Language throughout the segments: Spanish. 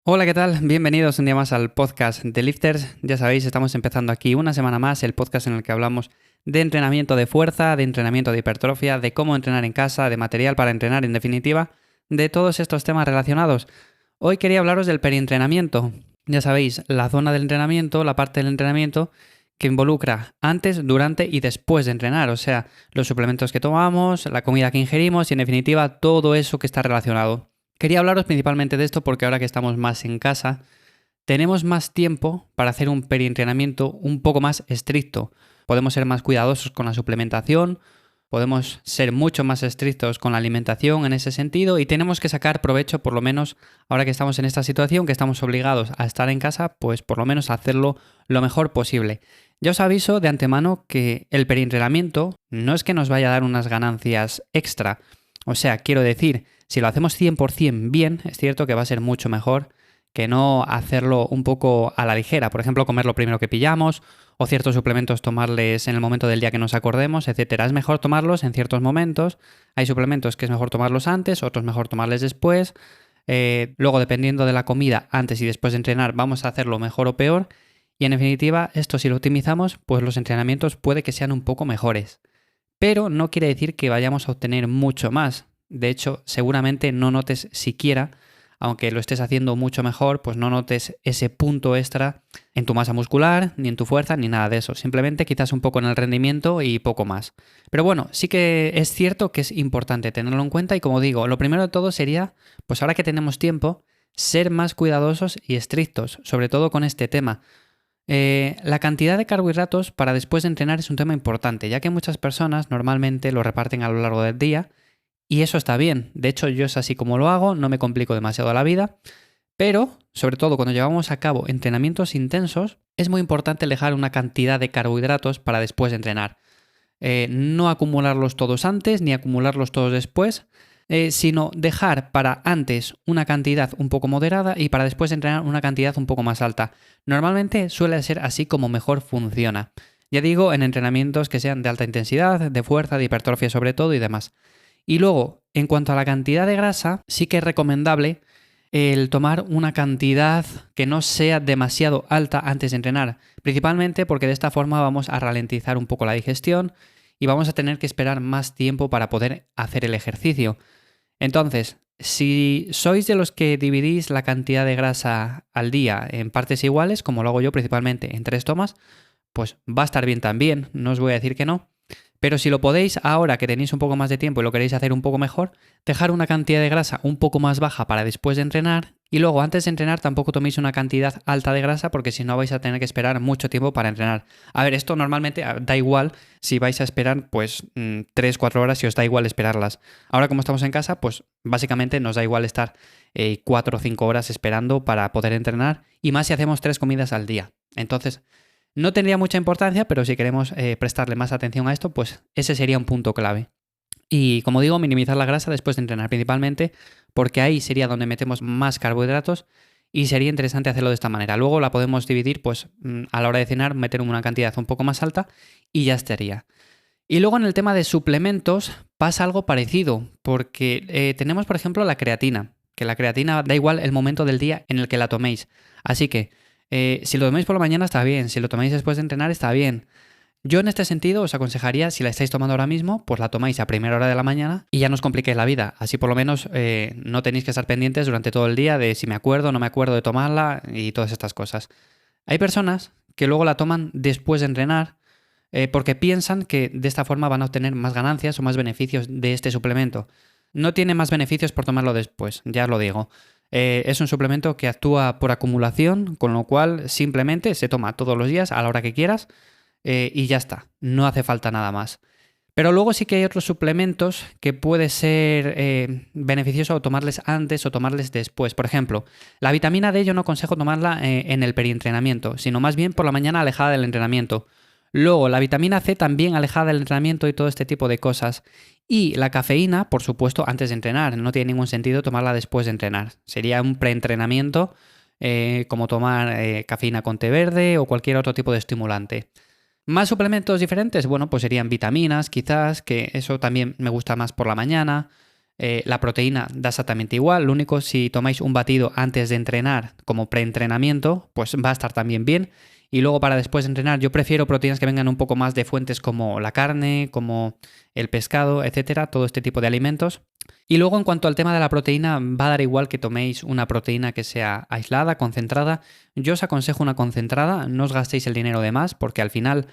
Hola, ¿qué tal? Bienvenidos un día más al podcast de Lifters. Ya sabéis, estamos empezando aquí una semana más el podcast en el que hablamos de entrenamiento de fuerza, de entrenamiento de hipertrofia, de cómo entrenar en casa, de material para entrenar, en definitiva, de todos estos temas relacionados. Hoy quería hablaros del perientrenamiento. Ya sabéis, la zona del entrenamiento, la parte del entrenamiento que involucra antes, durante y después de entrenar, o sea, los suplementos que tomamos, la comida que ingerimos y en definitiva todo eso que está relacionado. Quería hablaros principalmente de esto porque ahora que estamos más en casa, tenemos más tiempo para hacer un perientrenamiento un poco más estricto. Podemos ser más cuidadosos con la suplementación, podemos ser mucho más estrictos con la alimentación en ese sentido y tenemos que sacar provecho, por lo menos ahora que estamos en esta situación, que estamos obligados a estar en casa, pues por lo menos hacerlo lo mejor posible. Ya os aviso de antemano que el perientrenamiento no es que nos vaya a dar unas ganancias extra. O sea, quiero decir, si lo hacemos 100% bien, es cierto que va a ser mucho mejor que no hacerlo un poco a la ligera. Por ejemplo, comer lo primero que pillamos o ciertos suplementos tomarles en el momento del día que nos acordemos, etcétera. Es mejor tomarlos en ciertos momentos. Hay suplementos que es mejor tomarlos antes, otros mejor tomarles después. Luego, dependiendo de la comida, antes y después de entrenar, vamos a hacerlo mejor o peor. Y en definitiva, esto si lo optimizamos, pues los entrenamientos puede que sean un poco mejores. Pero no quiere decir que vayamos a obtener mucho más. De hecho, seguramente no notes siquiera, aunque lo estés haciendo mucho mejor, pues no notes ese punto extra en tu masa muscular, ni en tu fuerza, ni nada de eso. Simplemente quizás un poco en el rendimiento y poco más. Pero bueno, sí que es cierto que es importante tenerlo en cuenta y como digo, lo primero de todo sería, pues ahora que tenemos tiempo, ser más cuidadosos y estrictos, sobre todo con este tema. La cantidad de carbohidratos para después de entrenar es un tema importante, ya que muchas personas normalmente lo reparten a lo largo del día y eso está bien. De hecho, yo es así como lo hago, no me complico demasiado la vida, pero sobre todo cuando llevamos a cabo entrenamientos intensos, es muy importante dejar una cantidad de carbohidratos para después de entrenar. No acumularlos todos antes ni acumularlos todos después, sino dejar para antes una cantidad un poco moderada y para después entrenar una cantidad un poco más alta. Normalmente suele ser así como mejor funciona. Ya digo, en entrenamientos que sean de alta intensidad, de fuerza, de hipertrofia sobre todo y demás. Y luego, en cuanto a la cantidad de grasa, sí que es recomendable el tomar una cantidad que no sea demasiado alta antes de entrenar, principalmente porque de esta forma vamos a ralentizar un poco la digestión y vamos a tener que esperar más tiempo para poder hacer el ejercicio. Entonces, si sois de los que dividís la cantidad de grasa al día en partes iguales, como lo hago yo principalmente en 3 tomas, pues va a estar bien también, no os voy a decir que no. Pero si lo podéis ahora que tenéis un poco más de tiempo y lo queréis hacer un poco mejor, dejar una cantidad de grasa un poco más baja para después de entrenar y luego antes de entrenar tampoco toméis una cantidad alta de grasa porque si no vais a tener que esperar mucho tiempo para entrenar. A ver, esto normalmente da igual si vais a esperar pues 3-4 horas si os da igual esperarlas. Ahora como estamos en casa, pues básicamente nos da igual estar 4 o 5 horas esperando para poder entrenar y más si hacemos 3 comidas al día. Entonces, no tendría mucha importancia, pero si queremos prestarle más atención a esto, pues ese sería un punto clave. Y como digo, minimizar la grasa después de entrenar principalmente, porque ahí sería donde metemos más carbohidratos y sería interesante hacerlo de esta manera. Luego la podemos dividir, pues a la hora de cenar, meter una cantidad un poco más alta y ya estaría. Y luego en el tema de suplementos pasa algo parecido, porque tenemos por ejemplo la creatina, que la creatina da igual el momento del día en el que la toméis. Así que si lo tomáis por la mañana está bien, si lo tomáis después de entrenar está bien. Yo en este sentido os aconsejaría, si la estáis tomando ahora mismo, pues la tomáis a primera hora de la mañana y ya no os compliquéis la vida. Así por lo menos no tenéis que estar pendientes durante todo el día de si me acuerdo o no me acuerdo de tomarla y todas estas cosas. Hay personas que luego la toman después de entrenar porque piensan que de esta forma van a obtener más ganancias o más beneficios de este suplemento. No tiene más beneficios por tomarlo después, ya os lo digo. Es un suplemento que actúa por acumulación, con lo cual simplemente se toma todos los días a la hora que quieras y ya está, no hace falta nada más. Pero luego sí que hay otros suplementos que puede ser beneficioso tomarles antes o tomarles después. Por ejemplo, la vitamina D yo no aconsejo tomarla en el perientrenamiento, sino más bien por la mañana alejada del entrenamiento. Luego, la vitamina C también alejada del entrenamiento y todo este tipo de cosas. Y la cafeína, por supuesto, antes de entrenar. No tiene ningún sentido tomarla después de entrenar. Sería un preentrenamiento como tomar cafeína con té verde o cualquier otro tipo de estimulante. ¿Más suplementos diferentes? Bueno, pues serían vitaminas, quizás, que eso también me gusta más por la mañana. La proteína da exactamente igual, lo único si tomáis un batido antes de entrenar como preentrenamiento, pues va a estar también bien. Y luego para después de entrenar, yo prefiero proteínas que vengan un poco más de fuentes como la carne, como el pescado, etcétera, todo este tipo de alimentos. Y luego en cuanto al tema de la proteína, va a dar igual que toméis una proteína que sea aislada, concentrada. Yo os aconsejo una concentrada, no os gastéis el dinero de más porque al final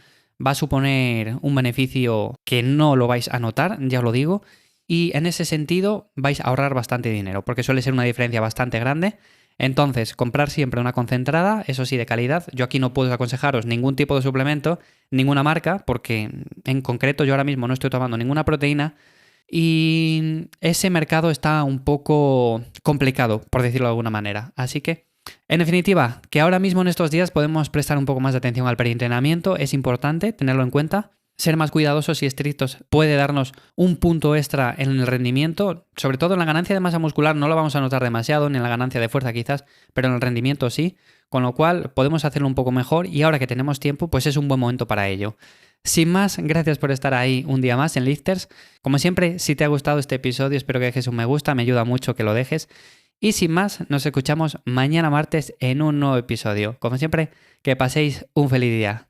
va a suponer un beneficio que no lo vais a notar, ya os lo digo. Y en ese sentido vais a ahorrar bastante dinero porque suele ser una diferencia bastante grande. Entonces, comprar siempre una concentrada, eso sí, de calidad. Yo aquí no puedo aconsejaros ningún tipo de suplemento, ninguna marca, porque en concreto yo ahora mismo no estoy tomando ninguna proteína y ese mercado está un poco complicado, por decirlo de alguna manera. Así que, en definitiva, que ahora mismo en estos días podemos prestar un poco más de atención al preentrenamiento, es importante tenerlo en cuenta. Ser más cuidadosos y estrictos puede darnos un punto extra en el rendimiento, sobre todo en la ganancia de masa muscular no lo vamos a notar demasiado, ni en la ganancia de fuerza quizás, pero en el rendimiento sí, con lo cual podemos hacerlo un poco mejor y ahora que tenemos tiempo, pues es un buen momento para ello. Sin más, gracias por estar ahí un día más en Lifters. Como siempre, si te ha gustado este episodio, espero que dejes un me gusta, me ayuda mucho que lo dejes. Y sin más, nos escuchamos mañana martes en un nuevo episodio. Como siempre, que paséis un feliz día.